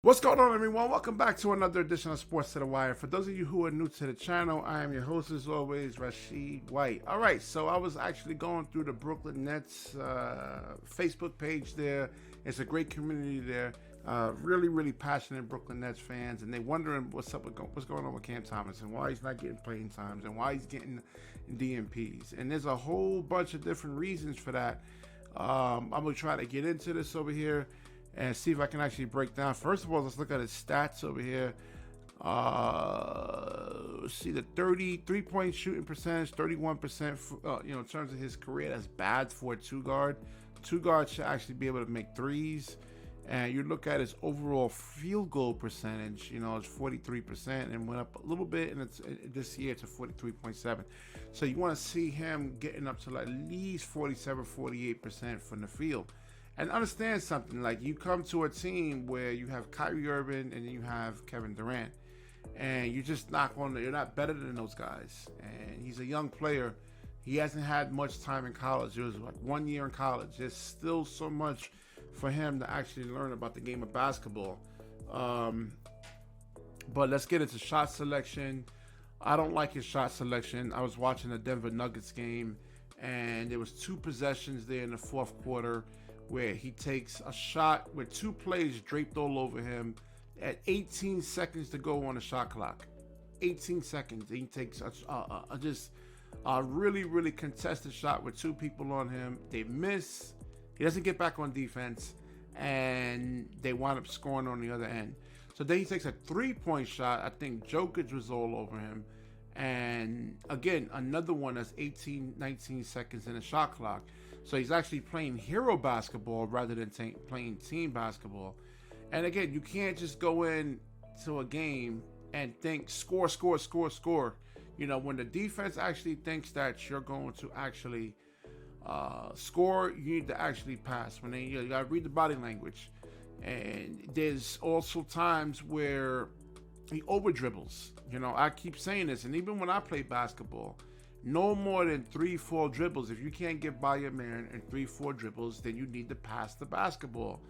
What's going on, everyone? Welcome back to another edition of Sports to the Wire. For those of you who are new to the channel, I am your host, as always, Rashid White. All right, so I was actually going through the Brooklyn Nets Facebook page there. It's a great community there. Really passionate Brooklyn Nets fans, and they're wondering what's going on with Cam Thomas and why he's not getting playing times and why he's getting DNPs. And there's a whole bunch of different reasons for that. I'm going to try to get into this over here and see if I can actually break down. First of all, let's look at his stats over here. Let's see the 33-point shooting percentage, 31%. In terms of his career, that's bad for a two guard. Two guards should actually be able to make threes. And you look at his overall field goal percentage, it's 43% and went up a little bit, and it's this year to 43.7. So you want to see him getting up to at least 47, 48% from the field. And understand something, like you come to a team where you have Kyrie Irving and you have Kevin Durant, and you're just you're not better than those guys. And he's a young player. He hasn't had much time in college. It was like 1 year in college. There's still so much for him to actually learn about the game of basketball. But let's get into shot selection. I don't like his shot selection. I was watching the Denver Nuggets game, and there was 2 possessions there in the fourth quarter where he takes a shot with 2 plays draped all over him at 18 seconds to go on the shot clock. 18 seconds. He takes a really contested shot with 2 people on him. They miss. He doesn't get back on defense, and they wind up scoring on the other end. So then he takes a 3-point shot. I think Jokic was all over him. And again, another one that's 19 seconds in the shot clock. So he's actually playing hero basketball rather than playing team basketball. And again, you can't just go in to a game and think score. When the defense actually thinks that you're going to actually score, you need to actually pass. You got to read the body language. And there's also times where he over dribbles. I keep saying this, and even when I play basketball, no more than 3-4 dribbles. If you can't get by your man in 3-4 dribbles, then you need to pass the basketball.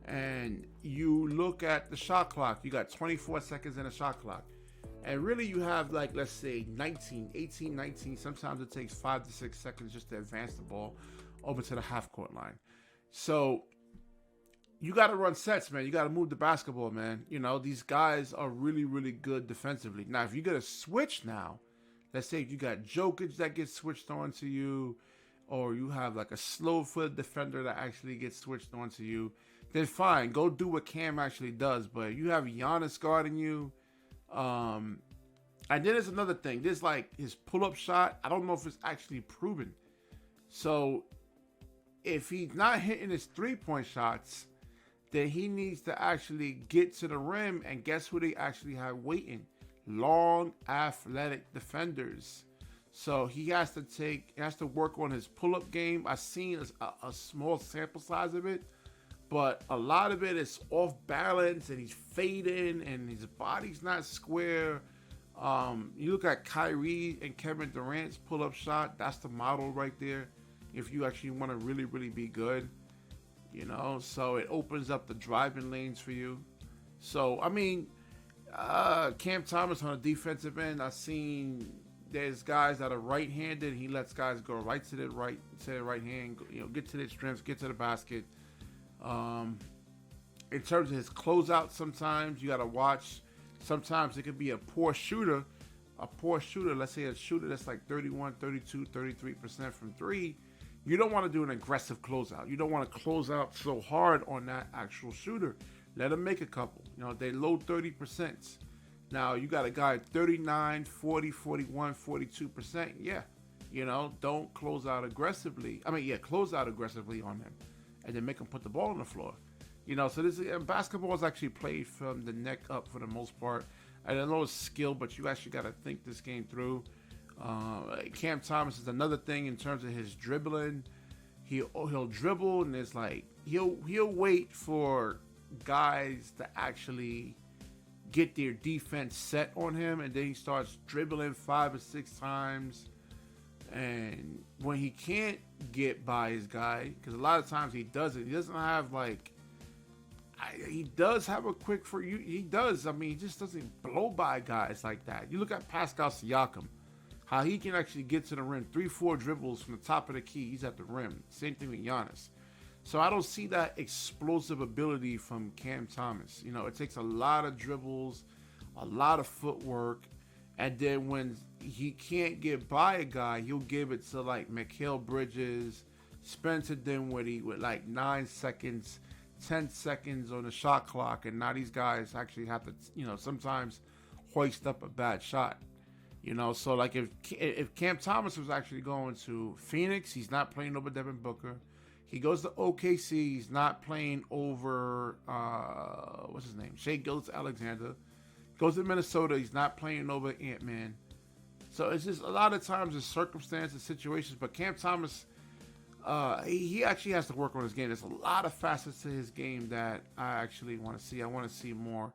And you look at the shot clock. You got 24 seconds in the shot clock. And really you have, let's say 18, 19. Sometimes it takes 5 to 6 seconds just to advance the ball over to the half-court line. So you got to run sets, man. You got to move the basketball, man. These guys are really good defensively. Now, if you get a switch now, let's say if you got Jokic that gets switched on to you, or you have like a slow-footed defender that actually gets switched on to you, then fine. Go do what Cam actually does. But you have Giannis guarding you. And then there's another thing. There's his pull-up shot. I don't know if it's actually proven. So if he's not hitting his 3-point shots, then he needs to actually get to the rim. And guess who they actually have waiting? Long, athletic defenders. So he has to work on his pull-up game. I've seen a small sample size of it, but a lot of it is off balance, and he's fading, and his body's not square. You look at Kyrie and Kevin Durant's pull-up shot. That's the model right there. If you actually want to really be good, so it opens up the driving lanes for you. So Cam Thomas on the defensive end, I've seen there's guys that are right-handed. He lets guys go right to the right hand. Get to the strengths, get to the basket. In terms of his closeout, sometimes you got to watch. Sometimes it could be a poor shooter. Let's say a shooter that's like 31, 32, 33% from 3. You don't want to do an aggressive closeout. You don't want to close out so hard on that actual shooter. Let him make a couple. They low 30%. Now, you got a guy at 39, 40, 41, 42%. Yeah. Don't close out aggressively. Close out aggressively on him. And then make him put the ball on the floor. So basketball is actually played from the neck up for the most part. I don't know it's skill, but you actually got to think this game through. Cam Thomas is another thing in terms of his dribbling. He'll dribble, and it's he'll wait for guys to actually get their defense set on him, and then he starts dribbling 5 or 6 times. And when he can't get by his guy, because a lot of times he doesn't have He does have a quick for you. He does. I mean, he just doesn't blow by guys like that. You look at Pascal Siakam, how he can actually get to the rim, 3-4 dribbles from the top of the key. He's at the rim. Same thing with Giannis. So I don't see that explosive ability from Cam Thomas. You know, it takes a lot of dribbles, a lot of footwork, and then when he can't get by a guy, he'll give it to like Mikal Bridges, Spencer Dinwiddie with like 9 seconds, 10 seconds on the shot clock, and now these guys actually have to, you know, sometimes hoist up a bad shot. You know, so like if Cam Thomas was actually going to Phoenix, he's not playing over Devin Booker. He goes to OKC, he's not playing over what's his name? Shai Gilgeous-Alexander. Goes to Minnesota, he's not playing over Ant-Man. So it's just a lot of times the circumstances, situations. But Cam Thomas, he actually has to work on his game. There's a lot of facets to his game that I actually want to see. I want to see more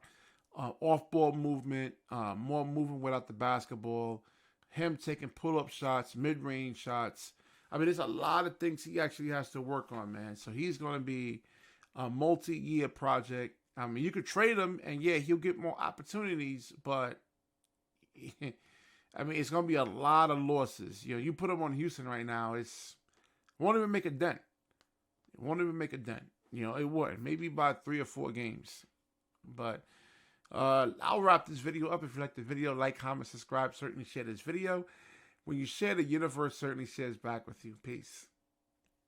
off-ball movement, more movement without the basketball, him taking pull-up shots, mid-range shots. I mean, there's a lot of things he actually has to work on, man. So he's going to be a multi-year project. I mean, you could trade him, and yeah, he'll get more opportunities, but I mean, it's going to be a lot of losses. You know, you put him on Houston right now, it won't even make a dent. It won't even make a dent. You know, it would. Maybe by 3 or 4 games. But I'll wrap this video up. If you like the video, like, comment, subscribe, certainly share this video. When you share, the universe certainly shares back with you. Peace.